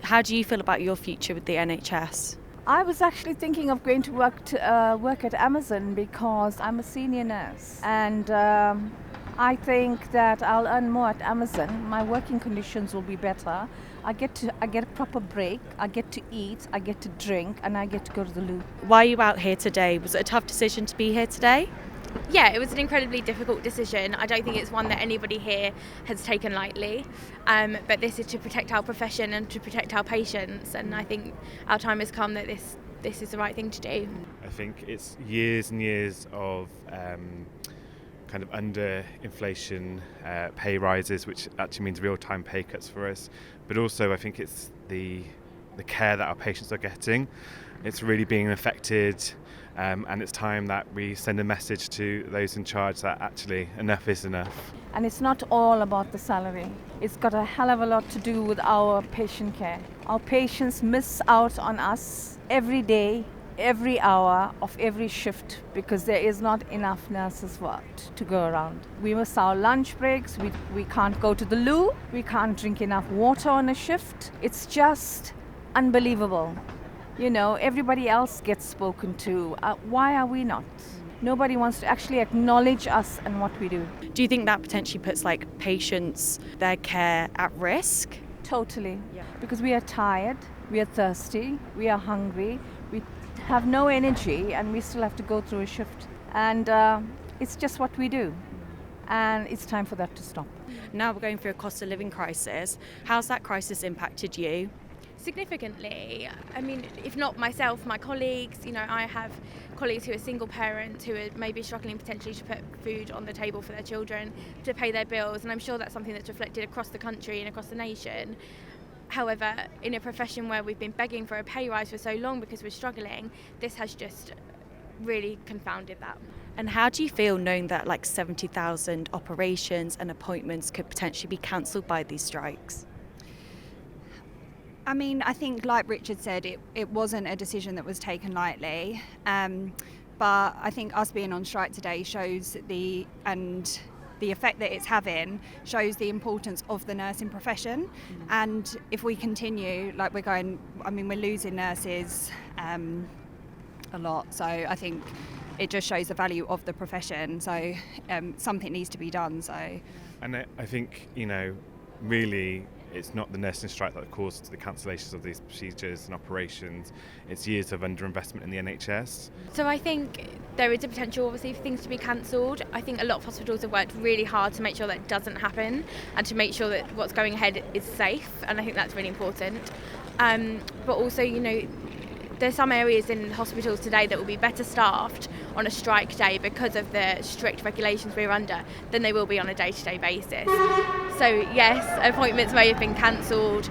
How do you feel about your future with the NHS? I was actually thinking of going to work at Amazon because I'm a senior nurse, and I think that I'll earn more at Amazon. My working conditions will be better. I get a proper break. I get to eat. I get to drink, and I get to go to the loo. Why are you out here today? Was it a tough decision to be here today? Yeah, it was an incredibly difficult decision. I don't think it's one that anybody here has taken lightly, but this is to protect our profession and to protect our patients, and I think our time has come that this is the right thing to do. I think it's years and years of kind of under-inflation pay rises, which actually means real-time pay cuts for us, but also I think it's the care that our patients are getting. It's really being affected. And it's time that we send a message to those in charge that actually enough is enough. And it's not all about the salary. It's got a hell of a lot to do with our patient care. Our patients miss out on us every day, every hour of every shift because there is not enough nurses to go around. We miss our lunch breaks, we can't go to the loo, we can't drink enough water on a shift. It's just unbelievable. You know, everybody else gets spoken to. Why are we not? Nobody wants to actually acknowledge us and what we do. Do you think that potentially puts patients, their care at risk? Totally. Yeah. Because we are tired, we are thirsty, we are hungry, we have no energy, and we still have to go through a shift. And it's just what we do. And it's time for that to stop. Now we're going through a cost of living crisis. How's that crisis impacted you? Significantly. I mean, if not myself, my colleagues, I have colleagues who are single parents who are maybe struggling potentially to put food on the table for their children, to pay their bills, and I'm sure that's something that's reflected across the country and across the nation. However, in a profession where we've been begging for a pay rise for so long because we're struggling, this has just really confounded that. And how do you feel knowing that 70,000 operations and appointments could potentially be cancelled by these strikes? I mean, I think, like Richard said, it wasn't a decision that was taken lightly. But I think us being on strike today shows the effect that it's having, shows the importance of the nursing profession. And if we continue we're losing nurses a lot. So I think it just shows the value of the profession. So something needs to be done. And I think, really, it's not the nursing strike that caused the cancellations of these procedures and operations. It's years of underinvestment in the NHS. So I think there is a potential, obviously, for things to be cancelled. I think a lot of hospitals have worked really hard to make sure that doesn't happen and to make sure that what's going ahead is safe, and I think that's really important. But also, there's some areas in hospitals today that will be better staffed on a strike day because of the strict regulations we're under than they will be on a day-to-day basis. So yes, appointments may have been cancelled,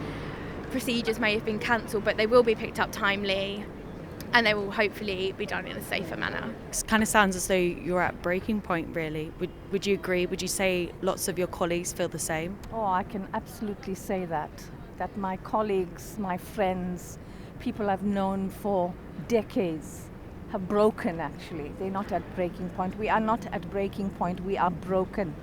procedures may have been cancelled, but they will be picked up timely and they will hopefully be done in a safer manner. It kind of sounds as though you're at breaking point, really. Would you agree? Would you say lots of your colleagues feel the same? Oh, I can absolutely say that my colleagues, my friends, people I've known for decades have broken, actually. They're not at breaking point. We are not at breaking point. We are broken.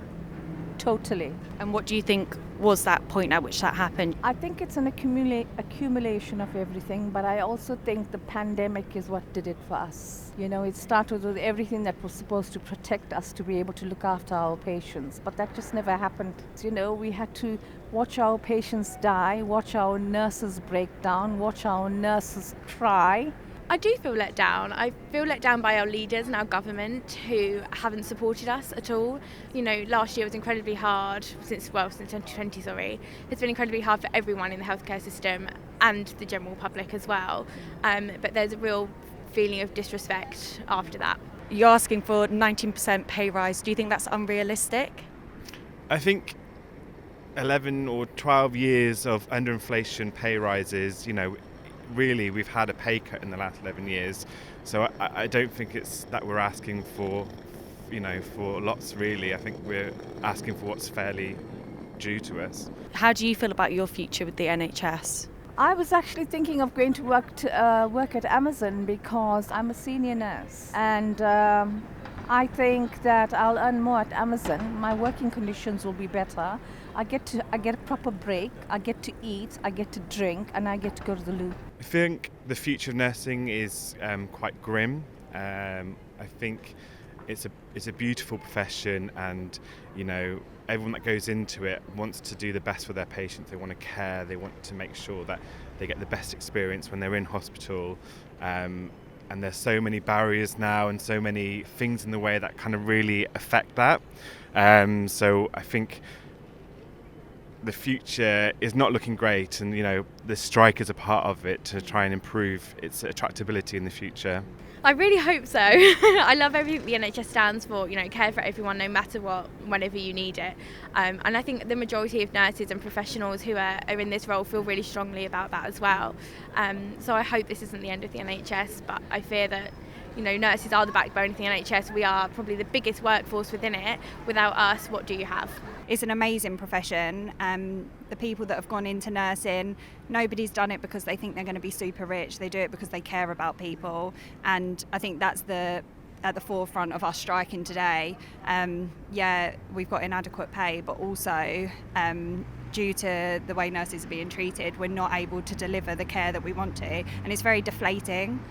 Totally. And what do you think was that point at which that happened? I think it's an accumulation of everything, but I also think the pandemic is what did it for us. It started with everything that was supposed to protect us to be able to look after our patients, but that just never happened. We had to watch our patients die, watch our nurses break down, watch our nurses cry. I do feel let down. I feel let down by our leaders and our government who haven't supported us at all. Last year was incredibly hard, since 2020, It's been incredibly hard for everyone in the healthcare system and the general public as well. But there's a real feeling of disrespect after that. You're asking for 19% pay rise. Do you think that's unrealistic? I think 11 or 12 years of underinflation pay rises, really we've had a pay cut in the last 11 years. So I don't think it's that we're asking for, for lots really. I think we're asking for what's fairly due to us. How do you feel about your future with the NHS? I was actually thinking of going to work at Amazon because I'm a senior nurse, and I think that I'll earn more at Amazon. My working conditions will be better. I get a proper break. I get to eat. I get to drink, and I get to go to the loo. I think the future of nursing is quite grim. I think it's a beautiful profession, and everyone that goes into it wants to do the best for their patients. They want to care. They want to make sure that they get the best experience when they're in hospital. And there's so many barriers now and so many things in the way that kind of really affect that. So I think the future is not looking great, and the strike is a part of it to try and improve its attractability in the future. I really hope so. I love everything the NHS stands for, care for everyone no matter what, whenever you need it. And I think the majority of nurses and professionals who are in this role feel really strongly about that as well. So I hope this isn't the end of the NHS, but I fear that nurses are the backbone of the NHS. We are probably the biggest workforce within it. Without us, what do you have? It's an amazing profession. The people that have gone into nursing, nobody's done it because they think they're going to be super rich. They do it because they care about people, and I think that's at the forefront of us striking today. We've got inadequate pay, but also due to the way nurses are being treated, we're not able to deliver the care that we want to, and it's very deflating.